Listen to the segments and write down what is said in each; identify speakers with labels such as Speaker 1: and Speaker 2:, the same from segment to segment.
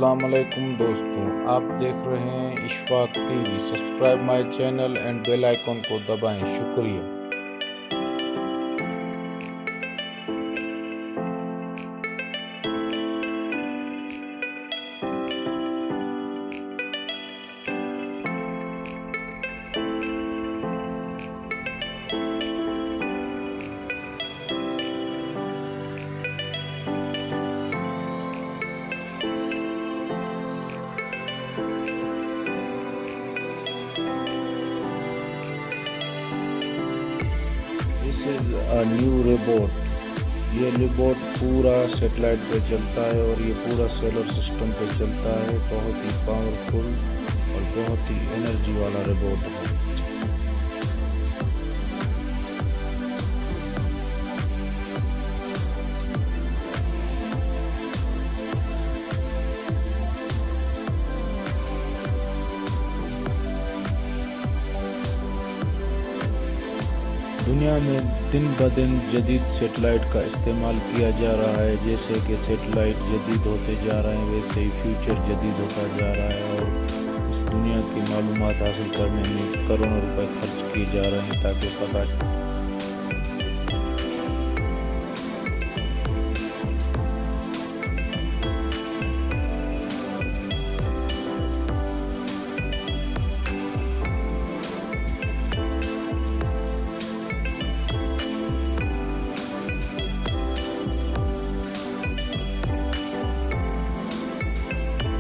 Speaker 1: अस्सलाम वालेकुम दोस्तों, आप देख रहे हैं Ishfaq TV. Subscribe my channel and bell icon को दबाएं। शुक्रिया। This is a new robot. ये रोबोट पूरा सेटेलाइट पे चलता है और ये पूरा सोलर सिस्टम पे चलता है। बहुत ही पावरफुल और बहुत ही एनर्जी वाला रोबोट है। दुनिया में दिन ब दिन जदीद सेटेलाइट का इस्तेमाल किया जा रहा है। जैसे कि सेटेलाइट जदीद होते जा रहे हैं, वैसे ही फ्यूचर जदीद होता जा रहा है और इस दुनिया की मालूमात हासिल करने में करोड़ों रुपए खर्च किए जा रहे हैं ताकि पता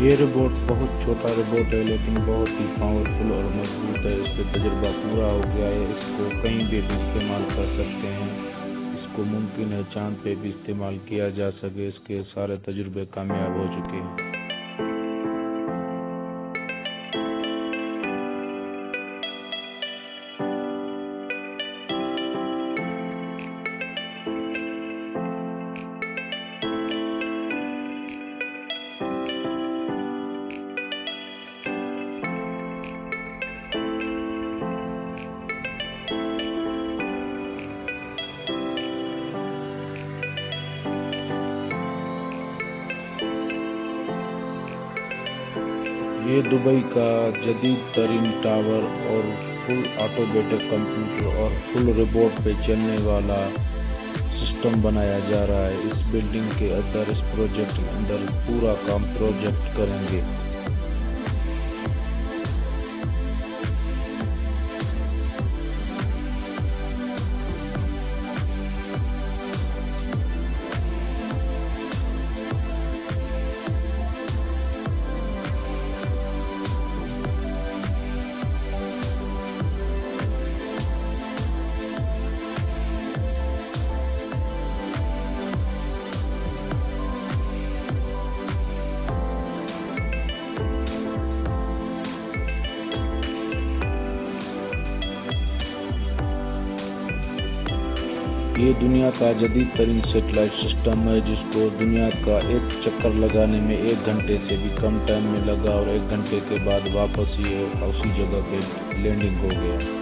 Speaker 1: ये रोबोट बहुत छोटा रोबोट है लेकिन बहुत ही पावरफुल और मजबूत है। इस पर तजुर्बा पूरा हो गया है। इसको कहीं भी इस्तेमाल कर सकते हैं। इसको मुमकिन है चांद पे भी इस्तेमाल किया जा सके। इसके सारे तजुर्बे कामयाब हो चुके हैं। ये दुबई का जदीद तरीन टावर और फुल ऑटोमेटेड कंप्यूटर और फुल रोबोट पे चलने वाला सिस्टम बनाया जा रहा है। इस बिल्डिंग के अंदर, इस प्रोजेक्ट के अंदर पूरा काम प्रोजेक्ट करेंगे। ये दुनिया का जदीद तरीन सेटेलाइट सिस्टम है जिसको दुनिया का एक चक्कर लगाने में 1 घंटे से भी कम टाइम में लगा और 1 घंटे के बाद वापस ये उसी जगह पे लैंडिंग हो गया।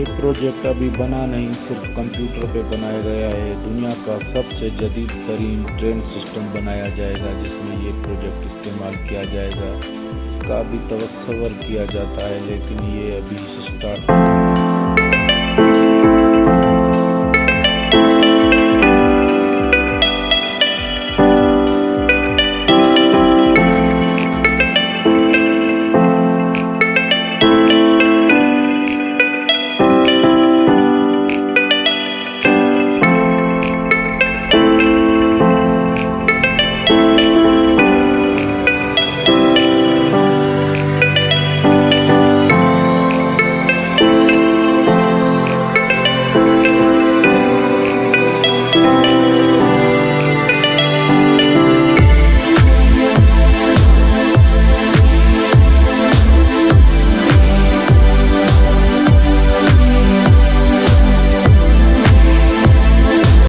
Speaker 1: ये प्रोजेक्ट अभी बना नहीं, सिर्फ कंप्यूटर पे बनाया गया है। दुनिया का सबसे जदीद तरीन ट्रेन सिस्टम बनाया जाएगा जिसमें ये प्रोजेक्ट इस्तेमाल किया जाएगा। इसका अभी तस्वर किया जाता है, लेकिन ये अभी स्टार्ट